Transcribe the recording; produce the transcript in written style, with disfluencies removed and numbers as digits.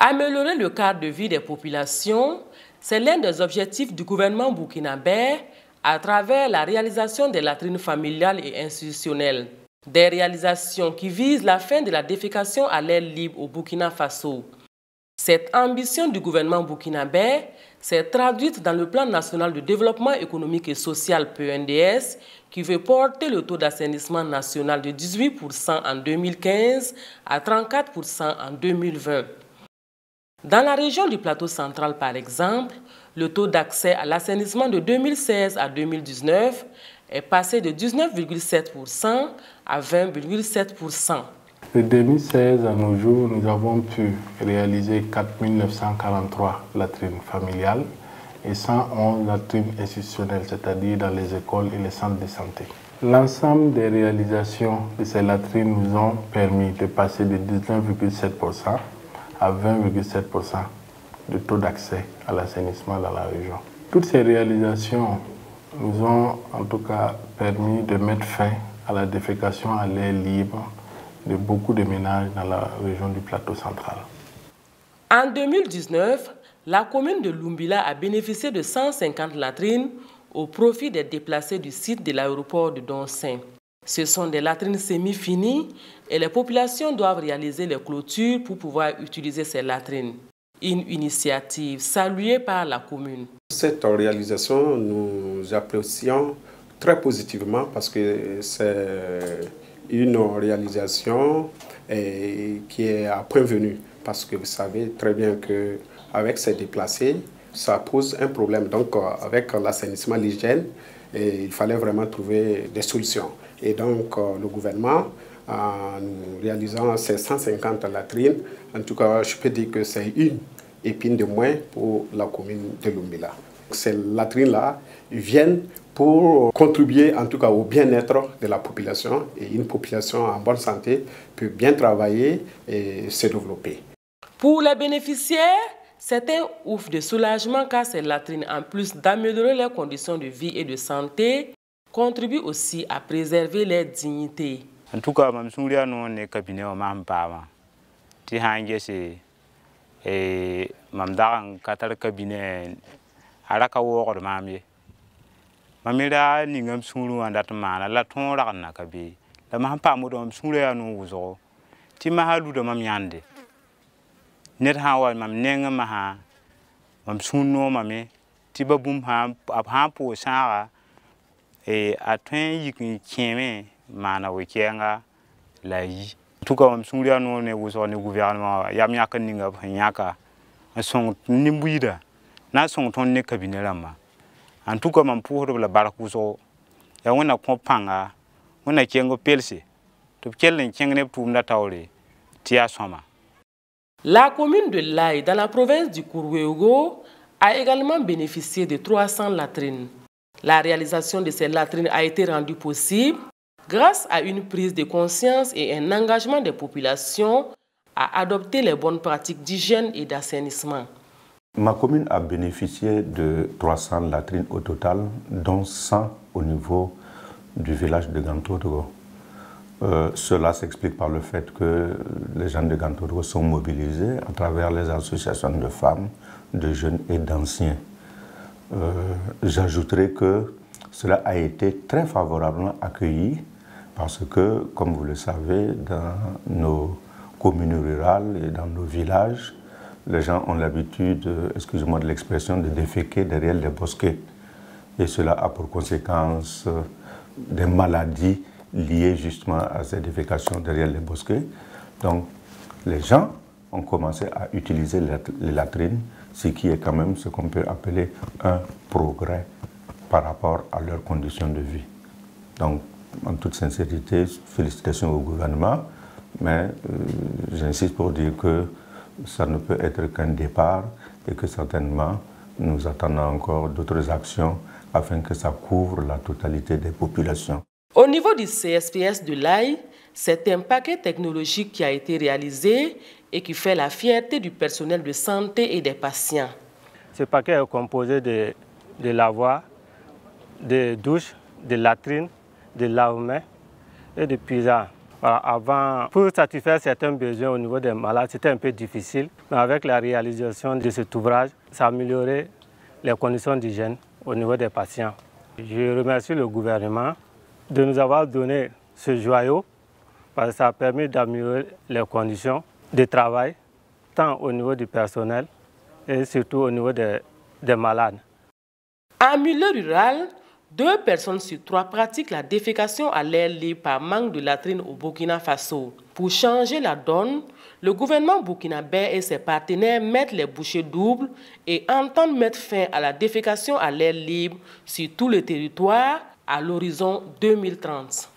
Améliorer le cadre de vie des populations, c'est l'un des objectifs du gouvernement burkinabé à travers la réalisation des latrines familiales et institutionnelles. Des réalisations qui visent la fin de la défécation à l'air libre au Burkina Faso. Cette ambition du gouvernement burkinabé s'est traduite dans le plan national de développement économique et social PNDS qui veut porter le taux d'assainissement national de 18% en 2015 à 34% en 2020. Dans la région du plateau central, par exemple, le taux d'accès à l'assainissement de 2016 à 2019 est passé de 19,7% à 20,7%. De 2016 à nos jours, nous avons pu réaliser 4 943 latrines familiales et 111 latrines institutionnelles, c'est-à-dire dans les écoles et les centres de santé. L'ensemble des réalisations de ces latrines nous ont permis de passer de 19,7% à 20,7% de taux d'accès à l'assainissement dans la région. Toutes ces réalisations nous ont en tout cas permis de mettre fin à la défécation à l'air libre de beaucoup de ménages dans la région du plateau central. En 2019, la commune de Lumbila a bénéficié de 150 latrines au profit des déplacés du site de l'aéroport de Donsin. Ce sont des latrines semi-finies et les populations doivent réaliser les clôtures pour pouvoir utiliser ces latrines. Une initiative saluée par la commune. Cette réalisation, nous apprécions très positivement parce que c'est une réalisation qui est à point venu. Parce que vous savez très bien qu'avec ces déplacés, ça pose un problème. Donc avec l'assainissement, l'hygiène, il fallait vraiment trouver des solutions. Et donc, le gouvernement, en réalisant ces 150 latrines, en tout cas, je peux dire que c'est une épine de moins pour la commune de Lumbila. Ces latrines-là viennent pour contribuer en tout cas au bien-être de la population. Et une population en bonne santé peut bien travailler et se développer. Pour les bénéficiaires, c'est un ouf de soulagement car ces latrines, en plus d'améliorer leurs conditions de vie et de santé, contribue aussi à préserver leur dignité. En tout cas, je suis dans le cabinet de mon père. Je suis dans le cabinet de mon père. Mamira ni ngam sulu anda tmana la ton la na kabi la ma pa mo dom sulu ya no wuzo ti ma halu do mam yande net ha wa mam nenga ma ha mam sunu mame ti babum ha po sara e atwen yikin kieme mana we kenga la yi tuka mam sulu ya no ne wuzo ne gouvernement yam yakan ni ngam nyaka son nimbuida na son ton ne cabinet lama. En tout cas, je suis la barcouso. Et on a companga, on a kiengo pelsi. Tu peux kiengo pour me taure. Tia soma. La commune de Laye, dans la province du Kourouéougo, a également bénéficié de 300 latrines. La réalisation de ces latrines a été rendue possible grâce à une prise de conscience et un engagement des populations à adopter les bonnes pratiques d'hygiène et d'assainissement. Ma commune a bénéficié de 300 latrines au total, dont 100 au niveau du village de Gantoudou. Cela s'explique par le fait que les gens de Gantoudou sont mobilisés à travers les associations de femmes, de jeunes et d'anciens. J'ajouterai que cela a été très favorablement accueilli parce que, comme vous le savez, dans nos communes rurales et dans nos villages, les gens ont l'habitude, excusez-moi de l'expression, de déféquer derrière les bosquets. Et cela a pour conséquence des maladies liées justement à ces défécations derrière les bosquets. Donc, les gens ont commencé à utiliser les latrines, ce qui est quand même ce qu'on peut appeler un progrès par rapport à leurs conditions de vie. Donc, en toute sincérité, félicitations au gouvernement, mais j'insiste pour dire que ça ne peut être qu'un départ et que certainement nous attendons encore d'autres actions afin que ça couvre la totalité des populations. Au niveau du CSPS de l'Aï, c'est un paquet technologique qui a été réalisé et qui fait la fierté du personnel de santé et des patients. Ce paquet est composé de lavoirs, de douches, de latrines, de lave-mains et de puisards. Avant, pour satisfaire certains besoins au niveau des malades, c'était un peu difficile. Mais avec la réalisation de cet ouvrage, ça a amélioré les conditions d'hygiène au niveau des patients. Je remercie le gouvernement de nous avoir donné ce joyau parce que ça a permis d'améliorer les conditions de travail, tant au niveau du personnel et surtout au niveau des malades. En milieu rural, 2 personnes sur 3 pratiquent la défécation à l'air libre par manque de latrines au Burkina Faso. Pour changer la donne, le gouvernement burkinabé et ses partenaires mettent les bouchées doubles et entendent mettre fin à la défécation à l'air libre sur tout le territoire à l'horizon 2030.